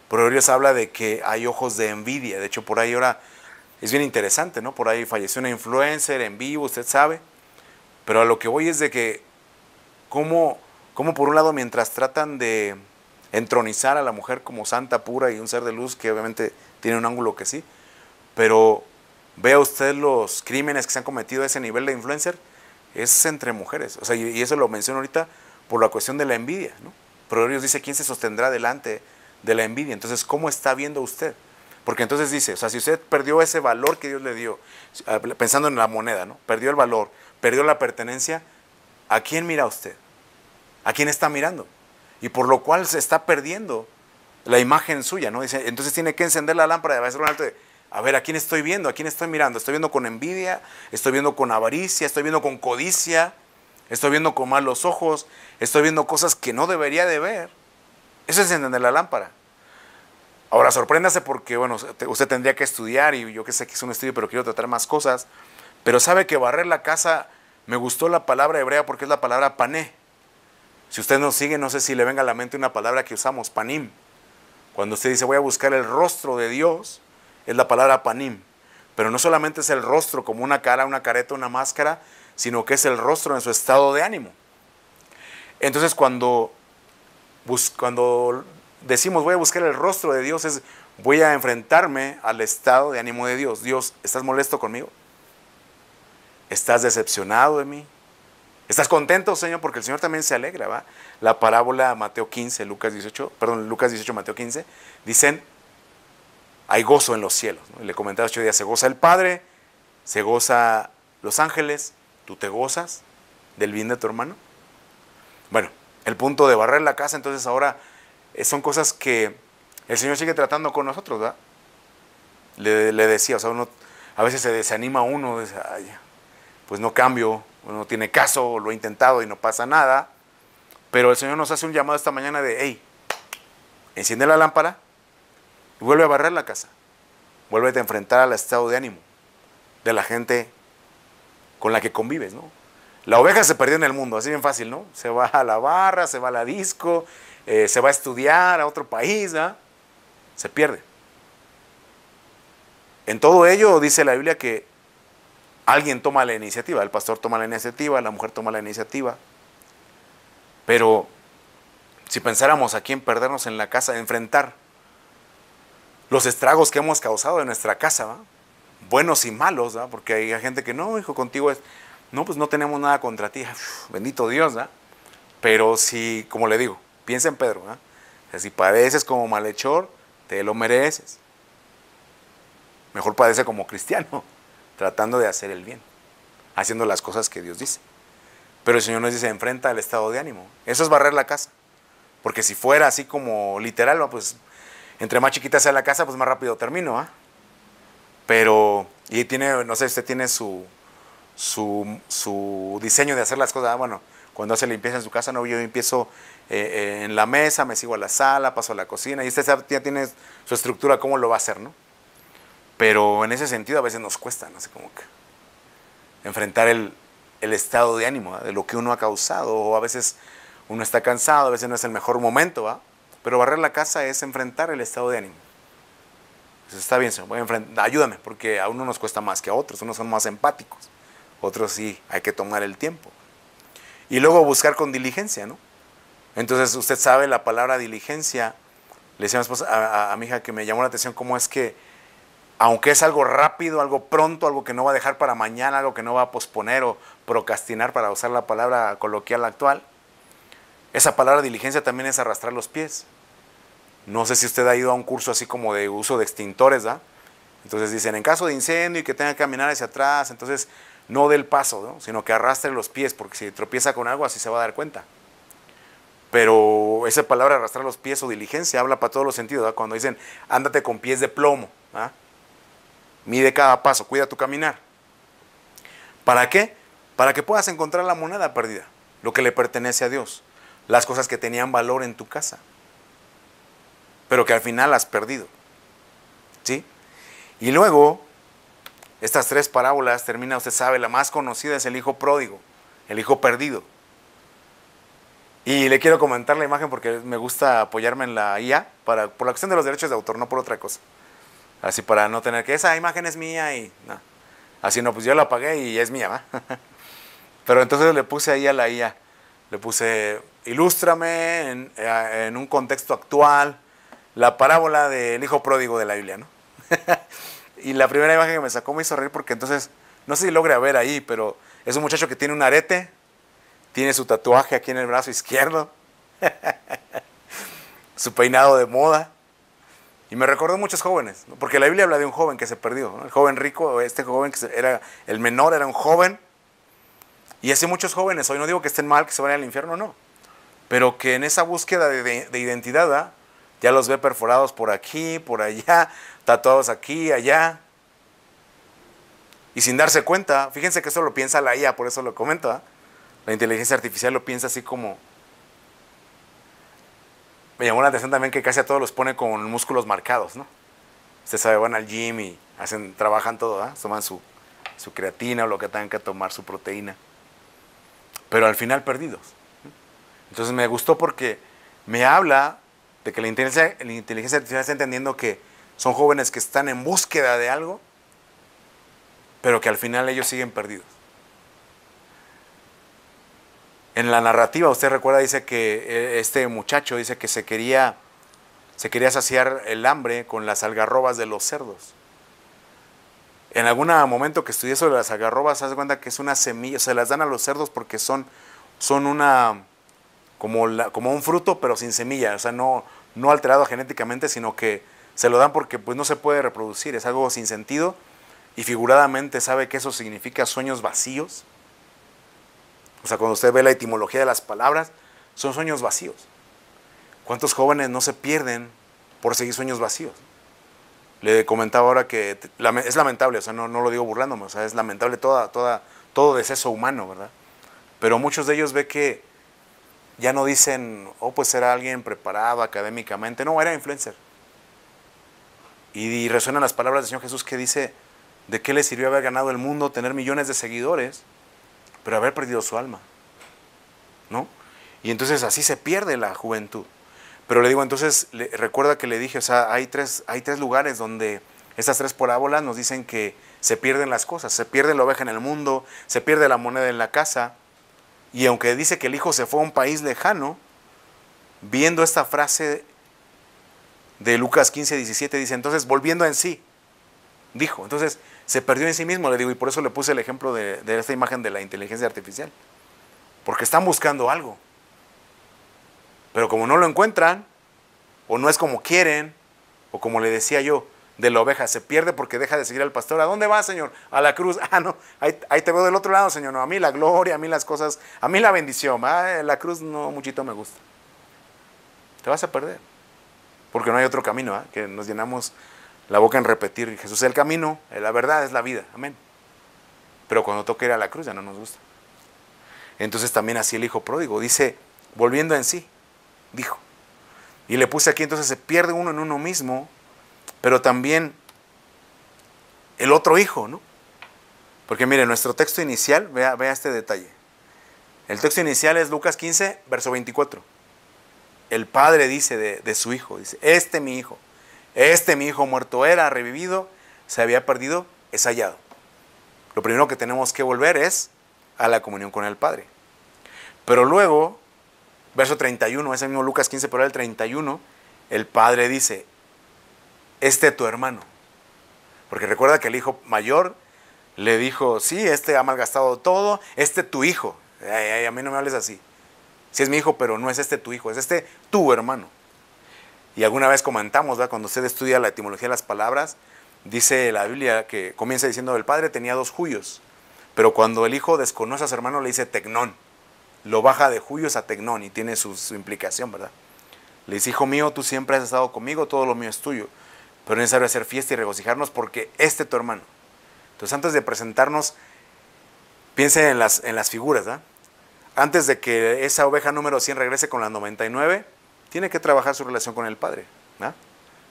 Proverbios habla de que hay ojos de envidia. De hecho, por ahí ahora es bien interesante, ¿no? Por ahí falleció una influencer en vivo, usted sabe. Pero a lo que voy es de que, cómo por un lado, mientras tratan de entronizar a la mujer como santa, pura y un ser de luz, que obviamente tiene un ángulo que sí, pero vea usted los crímenes que se han cometido a ese nivel de influencer, es entre mujeres. O sea, y eso lo menciono ahorita por la cuestión de la envidia, ¿no? Proverbios dice, ¿quién se sostendrá delante de la envidia? Entonces, ¿cómo está viendo usted? Porque entonces dice, o sea, si usted perdió ese valor que Dios le dio, pensando en la moneda, ¿no? Perdió el valor, perdió la pertenencia, ¿a quién mira usted? ¿A quién está mirando? Y por lo cual se está perdiendo la imagen suya, ¿no? Dice, entonces tiene que encender la lámpara de hacer un alto de, a ver, ¿a quién estoy viendo? ¿A quién estoy mirando? ¿Estoy viendo con envidia? ¿Estoy viendo con avaricia? ¿Estoy viendo con codicia? ¿Estoy viendo con malos ojos? ¿Estoy viendo cosas que no debería de ver? Eso es encender la lámpara. Ahora, sorpréndase porque, bueno, usted tendría que estudiar y yo que sé que es un estudio, pero quiero tratar más cosas. Pero sabe que barrer la casa, me gustó la palabra hebrea porque es la palabra pané. Si usted nos sigue, no sé si le venga a la mente una palabra que usamos, panim. Cuando usted dice voy a buscar el rostro de Dios, es la palabra panim. Pero no solamente es el rostro como una cara, una careta, una máscara, sino que es el rostro en su estado de ánimo. Entonces cuando decimos voy a buscar el rostro de Dios, es voy a enfrentarme al estado de ánimo de Dios. Dios, ¿estás molesto conmigo? ¿Estás decepcionado de mí? ¿Estás contento, Señor? Porque el Señor también se alegra, ¿va? La parábola Mateo 15, Lucas 18, Mateo 15, dicen, hay gozo en los cielos, ¿no? Y le comentaba 8 días, se goza el Padre se goza los ángeles, tú te gozas del bien de tu hermano. Bueno, el punto de barrer la casa, entonces ahora son cosas que el Señor sigue tratando con nosotros, ¿verdad? Le decía, o sea, uno a veces se desanima uno, dice, ay, pues no cambio, no tiene caso, lo he intentado y no pasa nada. Pero el Señor nos hace un llamado esta mañana de, hey, enciende la lámpara y vuelve a barrer la casa. Vuélvete a enfrentar al estado de ánimo de la gente con la que convives, ¿no? La oveja se perdió en el mundo, así bien fácil, ¿no? Se va a la barra, se va a la disco, se va a estudiar a otro país, ¿verdad? Se pierde. En todo ello dice la Biblia que alguien toma la iniciativa, el pastor toma la iniciativa, la mujer toma la iniciativa. Pero si pensáramos aquí en perdernos en la casa, enfrentar los estragos que hemos causado en nuestra casa, ¿va? Buenos y malos, ¿va? Porque hay gente que no, hijo, contigo es, no, pues no tenemos nada contra ti, uf, bendito Dios, ¿va? Pero si, como le digo, piensa en Pedro, ¿va? O sea, si padeces como malhechor, te lo mereces. Mejor padece como cristiano, tratando de hacer el bien, haciendo las cosas que Dios dice. Pero el Señor nos dice, enfrenta el estado de ánimo. Eso es barrer la casa. Porque si fuera así como literal, pues entre más chiquita sea la casa, pues más rápido termino, ¿ah? Pero, y tiene, no sé, usted tiene su diseño de hacer las cosas. Bueno, cuando hace limpieza en su casa, no, yo empiezo en la mesa, me sigo a la sala, paso a la cocina, y usted ya tiene su estructura, cómo lo va a hacer, ¿no? Pero en ese sentido a veces nos cuesta, no sé, como que enfrentar el estado de ánimo, ¿va? De lo que uno ha causado, o a veces uno está cansado, a veces no es el mejor momento, ¿va? Pero barrer la casa es enfrentar el estado de ánimo. Eso está bien, Señor, ayúdame, porque a uno nos cuesta más que a otros, unos son más empáticos, otros sí, hay que tomar el tiempo. Y luego buscar con diligencia, ¿no? Entonces usted sabe la palabra diligencia. Le decía a mi hija que me llamó la atención cómo es que, aunque es algo rápido, algo pronto, algo que no va a dejar para mañana, algo que no va a posponer o procrastinar, para usar la palabra coloquial actual, esa palabra diligencia también es arrastrar los pies. No sé si usted ha ido a un curso así como de uso de extintores, ¿verdad? Entonces dicen, en caso de incendio y que tenga que caminar hacia atrás, entonces no dé el paso, ¿no? Sino que arrastre los pies, porque si tropieza con algo así se va a dar cuenta. Pero esa palabra arrastrar los pies o diligencia habla para todos los sentidos, ¿verdad? Cuando dicen, ándate con pies de plomo, ¿verdad? Mide cada paso, cuida tu caminar. ¿Para qué? Para que puedas encontrar la moneda perdida, lo que le pertenece a Dios, las cosas que tenían valor en tu casa, pero que al final has perdido. ¿Sí? Y luego, estas tres parábolas termina, usted sabe, la más conocida es el hijo pródigo, el hijo perdido. Y le quiero comentar la imagen porque me gusta apoyarme en la IA por la cuestión de los derechos de autor, no por otra cosa. Así para no tener que esa imagen es mía y no. Así no, pues yo la pagué y es mía, ¿va? Pero entonces le puse ahí a la IA, le puse, ilústrame en un contexto actual la parábola del hijo pródigo de la Biblia, ¿no? Y la primera imagen que me sacó me hizo reír porque entonces, no sé si logra ver ahí, pero es un muchacho que tiene un arete, tiene su tatuaje aquí en el brazo izquierdo, su peinado de moda. Y me recordó muchos jóvenes, ¿no? Porque la Biblia habla de un joven que se perdió, ¿no? El joven rico, este joven que era el menor, era un joven. Y así muchos jóvenes, hoy no digo que estén mal, que se vayan al infierno, no. Pero que en esa búsqueda de identidad, ¿verdad? Ya los ve perforados por aquí, por allá, tatuados aquí, allá. Y sin darse cuenta, fíjense que eso lo piensa la IA, por eso lo comento, ¿verdad? La inteligencia artificial lo piensa así como... Me llamó la atención también que casi a todos los pone con músculos marcados, ¿no? Usted sabe, van al gym y trabajan todo, ¿eh? Toman su creatina o lo que tengan que tomar, su proteína. Pero al final perdidos. Entonces me gustó porque me habla de que la inteligencia artificial está entendiendo que son jóvenes que están en búsqueda de algo, pero que al final ellos siguen perdidos. En la narrativa, usted recuerda, dice que este muchacho dice que se quería saciar el hambre con las algarrobas de los cerdos. En algún momento que estudié sobre las algarrobas, se das cuenta que es una semilla, se las dan a los cerdos porque son como un fruto, pero sin semilla, o sea, no alterado genéticamente, sino que se lo dan porque pues, no se puede reproducir, es algo sin sentido y figuradamente sabe que eso significa sueños vacíos. O sea, cuando usted ve la etimología de las palabras, son sueños vacíos. ¿Cuántos jóvenes no se pierden por seguir sueños vacíos? Le comentaba ahora que es lamentable, o sea, no lo digo burlándome, o sea, es lamentable todo deceso humano, ¿verdad? Pero muchos de ellos ve que ya no dicen, oh, pues era alguien preparado académicamente, no, era influencer. Y resuenan las palabras del Señor Jesús que dice, ¿de qué le sirvió haber ganado el mundo, tener millones de seguidores, pero haber perdido su alma? ¿No? Y entonces así se pierde la juventud. Pero le digo, entonces, recuerda que le dije, o sea, hay tres lugares donde estas tres parábolas nos dicen que se pierden las cosas. Se pierde la oveja en el mundo, se pierde la moneda en la casa. Y aunque dice que el hijo se fue a un país lejano, viendo esta frase de Lucas 15, 17, dice, entonces, volviendo en sí, dijo. Entonces, se perdió en sí mismo, le digo, y por eso le puse el ejemplo de esta imagen de la inteligencia artificial. Porque están buscando algo. Pero como no lo encuentran, o no es como quieren, o como le decía yo, de la oveja, se pierde porque deja de seguir al pastor. ¿A dónde va, Señor? A la cruz. Ah, no, ahí te veo del otro lado, Señor. No, a mí la gloria, a mí las cosas, a mí la bendición. La cruz no muchito me gusta. Te vas a perder. Porque no hay otro camino, que nos llenamos la boca en repetir. Jesús es el camino, la verdad es la vida. Amén. Pero cuando toca ir a la cruz ya no nos gusta. Entonces también así el hijo pródigo dice, volviendo en sí, dijo. Y le puse aquí, entonces se pierde uno en uno mismo, pero también el otro hijo, ¿no? Porque mire, nuestro texto inicial, vea este detalle. El texto inicial es Lucas 15, verso 24. El padre dice de su hijo, dice, este mi hijo muerto era, revivido, se había perdido, es hallado. Lo primero que tenemos que volver es a la comunión con el Padre. Pero luego, verso 31, ese mismo Lucas 15, pero el 31, el padre dice, este tu hermano. Porque recuerda que el hijo mayor le dijo, sí, este ha malgastado todo, este tu hijo. A mí no me hables así. Sí es mi hijo, pero no es este tu hijo, es este tu hermano. Y alguna vez comentamos, ¿verdad? Cuando usted estudia la etimología de las palabras, dice la Biblia que comienza diciendo, el padre tenía dos juyos, pero cuando el hijo desconoce a su hermano le dice tecnón. Lo baja de juyos a tecnón y tiene su implicación, ¿verdad? Le dice, hijo mío, tú siempre has estado conmigo, todo lo mío es tuyo, pero es necesario hacer fiesta y regocijarnos porque este tu hermano. Entonces, antes de presentarnos, piense en las figuras, ¿verdad? Antes de que esa oveja número 100 regrese con las 99, tiene que trabajar su relación con el Padre, ¿verdad?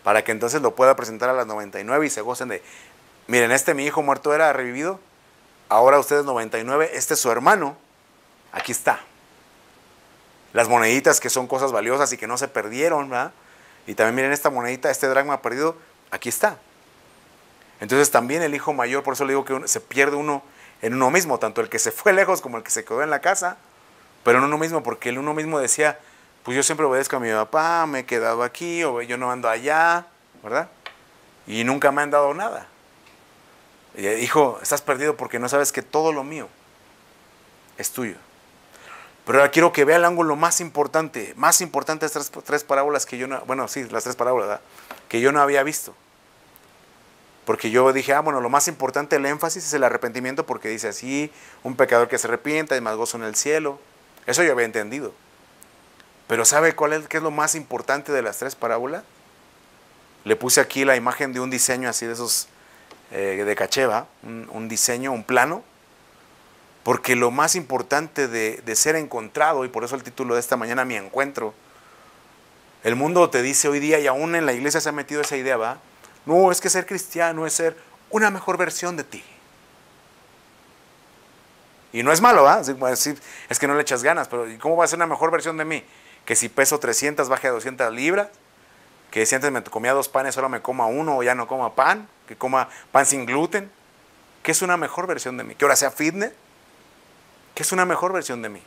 Para que entonces lo pueda presentar a las 99 y se gocen de, miren, este mi hijo muerto era revivido, ahora ustedes 99, este es su hermano, aquí está. Las moneditas que son cosas valiosas y que no se perdieron, ¿verdad? Y también miren esta monedita, este dracma perdido, aquí está. Entonces también el hijo mayor, por eso le digo que se pierde uno en uno mismo, tanto el que se fue lejos como el que se quedó en la casa, pero en uno mismo, porque el uno mismo decía, pues yo siempre obedezco a mi papá, me he quedado aquí, o yo no ando allá, ¿verdad? Y nunca me han dado nada. Y, hijo, estás perdido porque no sabes que todo lo mío es tuyo. Pero ahora quiero que vea el ángulo más importante de estas tres parábolas que yo no, bueno, sí, las tres parábolas, ¿verdad? Que yo no había visto. Porque yo dije, bueno, lo más importante, el énfasis es el arrepentimiento, porque dice así, un pecador que se arrepienta y más gozo en el cielo. Eso yo había entendido. Pero ¿sabe qué es lo más importante de las tres parábolas? Le puse aquí la imagen de un diseño así de esos de cacheva, un diseño, un plano. Porque lo más importante de ser encontrado, y por eso el título de esta mañana, Mi Encuentro, el mundo te dice hoy día, y aún en la iglesia se ha metido esa idea, ¿va? No, es que ser cristiano es ser una mejor versión de ti. Y no es malo, ¿va? Es que no le echas ganas, pero ¿cómo va a ser una mejor versión de mí? Que si peso 300 baje a 200 libras, que si antes me comía 2 panes, ahora me coma 1 o ya no coma pan, que coma pan sin gluten. ¿Qué es una mejor versión de mí? ¿Que ahora sea fitness? ¿Qué es una mejor versión de mí?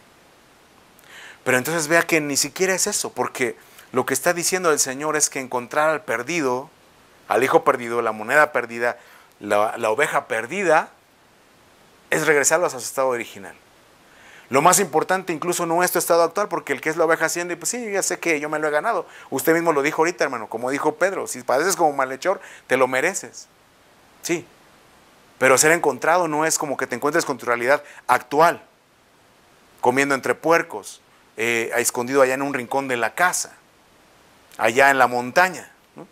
Pero entonces vea que ni siquiera es eso, porque lo que está diciendo el Señor es que encontrar al perdido, al hijo perdido, la moneda perdida, la oveja perdida, es regresarlo a su estado original. Lo más importante incluso no es tu estado actual, porque el que es la oveja haciendo, y pues sí, ya sé que yo me lo he ganado. Usted mismo lo dijo ahorita, hermano, como dijo Pedro, si padeces como malhechor, te lo mereces. Sí. Pero ser encontrado no es como que te encuentres con tu realidad actual, comiendo entre puercos, escondido allá en un rincón de la casa, allá en la montaña, ¿no?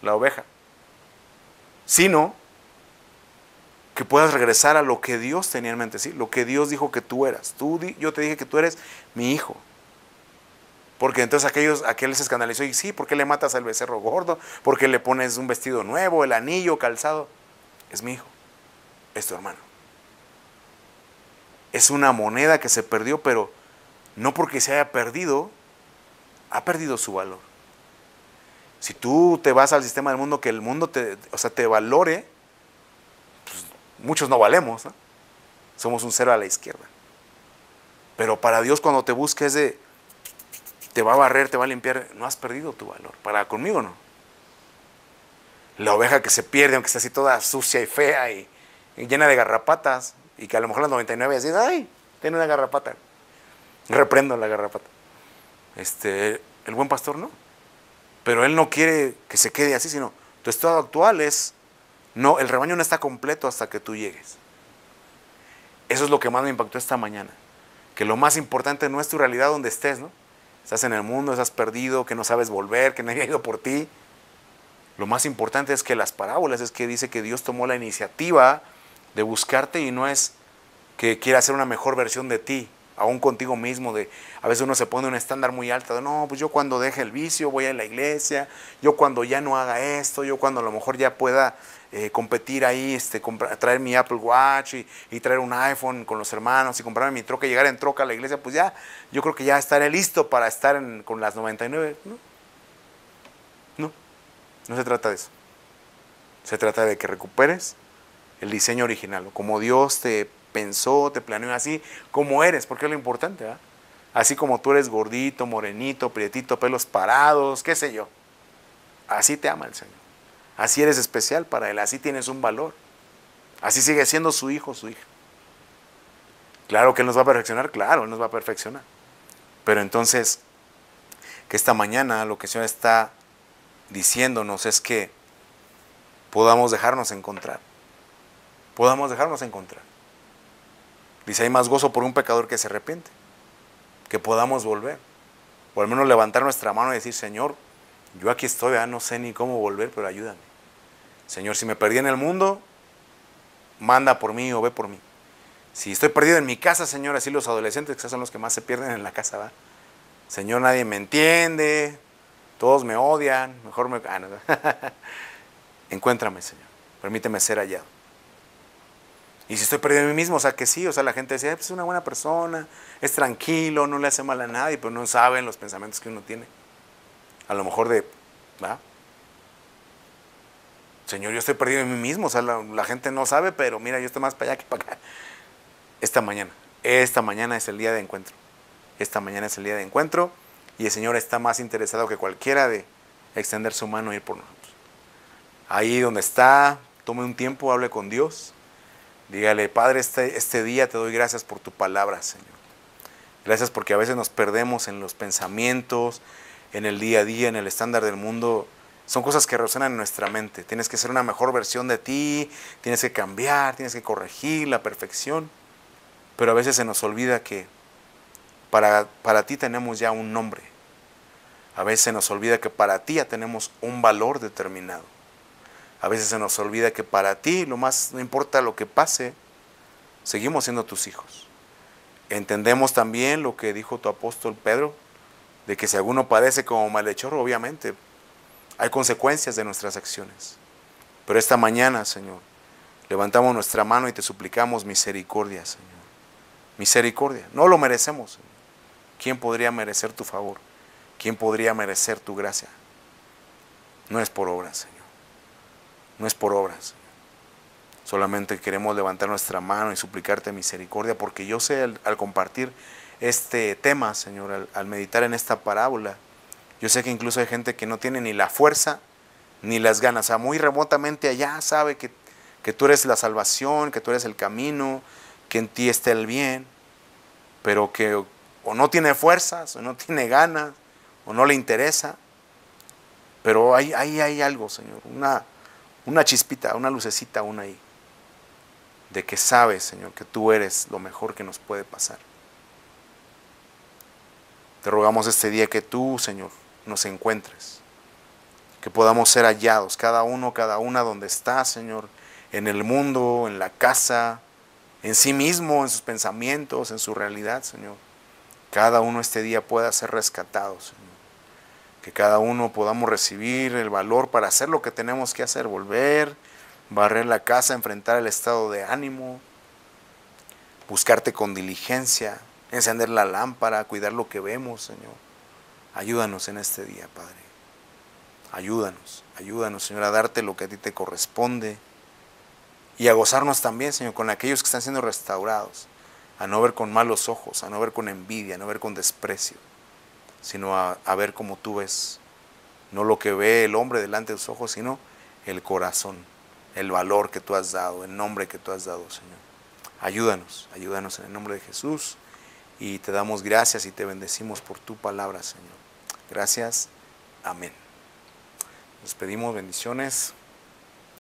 La oveja. Sino que puedas regresar a lo que Dios tenía en mente, ¿sí? Lo que Dios dijo que tú eras. Yo te dije que tú eres mi hijo. Porque entonces aquel se escandalizó y sí, ¿por qué le matas al becerro gordo? ¿Por qué le pones un vestido nuevo, el anillo, calzado? Es mi hijo, es tu hermano. Es una moneda que se perdió, pero no porque se haya perdido, ha perdido su valor. Si tú te vas al sistema del mundo, que el mundo te valore, pues muchos no valemos, ¿no? Somos un cero a la izquierda. Pero para Dios, cuando te busques te va a barrer, te va a limpiar, no has perdido tu valor. Para conmigo no. La oveja que se pierde, aunque esté así toda sucia y fea y llena de garrapatas, y que a lo mejor las 99 así, ay, tiene una garrapata. Reprendo la garrapata. El buen pastor no. Pero él no quiere que se quede así, sino tu estado actual es, no, el rebaño no está completo hasta que tú llegues. Eso es lo que más me impactó esta mañana. Que lo más importante no es tu realidad donde estés, ¿no? Estás en el mundo, estás perdido, que no sabes volver, que nadie ha ido por ti. Lo más importante es que las parábolas es que dice que Dios tomó la iniciativa de buscarte y no es que quiera hacer una mejor versión de ti, aún contigo mismo. A veces uno se pone un estándar muy alto de no, pues yo cuando deje el vicio voy a la iglesia, yo cuando ya no haga esto, yo cuando a lo mejor ya pueda competir ahí, traer mi Apple Watch y traer un iPhone con los hermanos y comprarme mi troca y llegar en troca a la iglesia, pues ya, yo creo que ya estaré listo para estar con las 99. No se trata de eso. Se trata de que recuperes el diseño original, como Dios te pensó, te planeó así, como eres, porque es lo importante, ¿verdad? Así como tú eres gordito, morenito, prietito, pelos parados, qué sé yo. Así te ama el Señor. Así eres especial para Él, así tienes un valor. Así sigue siendo su hijo, su hija. Claro que Él nos va a perfeccionar, claro, Él nos va a perfeccionar. Pero entonces, que esta mañana lo que el Señor está diciéndonos es que podamos dejarnos encontrar. Podamos dejarnos encontrar. Dice, hay más gozo por un pecador que se arrepiente. Que podamos volver. O al menos levantar nuestra mano y decir, Señor, yo aquí estoy, no sé ni cómo volver, pero ayúdame. Señor, si me perdí en el mundo, manda por mí o ve por mí. Si estoy perdido en mi casa, Señor, así los adolescentes, que son los que más se pierden en la casa, ¿va? Señor, nadie me entiende, todos me odian, mejor me... no. Encuéntrame, Señor, permíteme ser hallado. Y si estoy perdido en mí mismo, o sea que sí, o sea la gente decía, pues es una buena persona, es tranquilo, no le hace mal a nadie, pero no saben los pensamientos que uno tiene. A lo mejor ¿va? Señor, yo estoy perdido en mí mismo, o sea la gente no sabe, pero mira, yo estoy más para allá que para acá. Esta mañana es el día de encuentro. Esta mañana es el día de encuentro y el Señor está más interesado que cualquiera de extender su mano e ir por nosotros. Ahí donde está, tome un tiempo, hable con Dios. Dígale, Padre, este día te doy gracias por tu palabra, Señor. Gracias porque a veces nos perdemos en los pensamientos, en el día a día, en el estándar del mundo. Son cosas que resuenan en nuestra mente. Tienes que ser una mejor versión de ti, tienes que cambiar, tienes que corregir la perfección. Pero a veces se nos olvida que para ti tenemos ya un nombre. A veces se nos olvida que para ti ya tenemos un valor determinado. A veces se nos olvida que para ti, no importa lo que pase, seguimos siendo tus hijos. Entendemos también lo que dijo tu apóstol Pedro, de que si alguno padece como malhechor, obviamente hay consecuencias de nuestras acciones. Pero esta mañana, Señor, levantamos nuestra mano y te suplicamos misericordia, Señor. Misericordia. No lo merecemos, Señor. ¿Quién podría merecer tu favor? ¿Quién podría merecer tu gracia? No es por obras, Señor. No es por obras. Solamente queremos levantar nuestra mano y suplicarte misericordia, porque yo sé al compartir este tema, Señor, al meditar en esta parábola, yo sé que incluso hay gente que no tiene ni la fuerza ni las ganas. O sea, muy remotamente allá sabe que tú eres la salvación, que tú eres el camino, que en ti está el bien, pero que o no tiene fuerzas, o no tiene ganas, o no le interesa. Pero ahí hay algo, Señor, una chispita, una lucecita aún ahí. de que sabes, Señor, que tú eres lo mejor que nos puede pasar. Te rogamos este día que tú, Señor, nos encuentres, que podamos ser hallados, cada uno, cada una donde está, Señor, en el mundo, en la casa, en sí mismo, en sus pensamientos, en su realidad, Señor. Cada uno este día pueda ser rescatado, Señor. Que cada uno podamos recibir el valor para hacer lo que tenemos que hacer, volver, barrer la casa, enfrentar el estado de ánimo, buscarte con diligencia, encender la lámpara, cuidar lo que vemos, Señor. Ayúdanos en este día, Padre. Ayúdanos, Señor, a darte lo que a ti te corresponde y a gozarnos también, Señor, con aquellos que están siendo restaurados, a no ver con malos ojos, a no ver con envidia, a no ver con desprecio, sino a ver como tú ves, no lo que ve el hombre delante de tus ojos, sino el corazón, el valor que tú has dado, el nombre que tú has dado, Señor. Ayúdanos en el nombre de Jesús, y te damos gracias y te bendecimos por tu palabra, Señor. Gracias, amén. Nos pedimos bendiciones.